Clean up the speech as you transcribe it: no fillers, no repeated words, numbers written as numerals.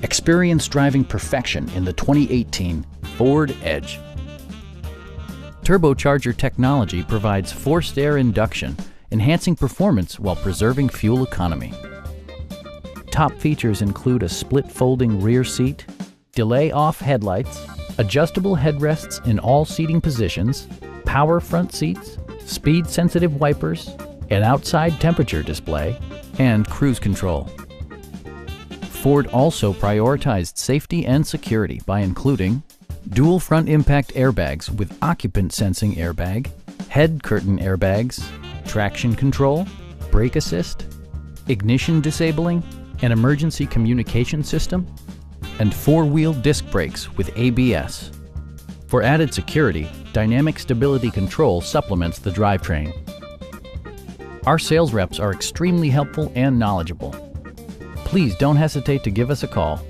Experience driving perfection in the 2018 Ford Edge. Turbocharger technology provides forced air induction, enhancing performance while preserving fuel economy. Top features include a split folding rear seat, delay-off headlights, adjustable headrests in all seating positions, power front seats, speed-sensitive wipers, an outside temperature display, and cruise control. Ford also prioritized safety and security by including dual front impact airbags with occupant sensing airbag, head curtain airbags, traction control, brake assist, ignition disabling, an emergency communication system, and four-wheel disc brakes with ABS. For added security, dynamic stability control supplements the drivetrain. Our sales reps are extremely helpful and knowledgeable. Please don't hesitate to give us a call.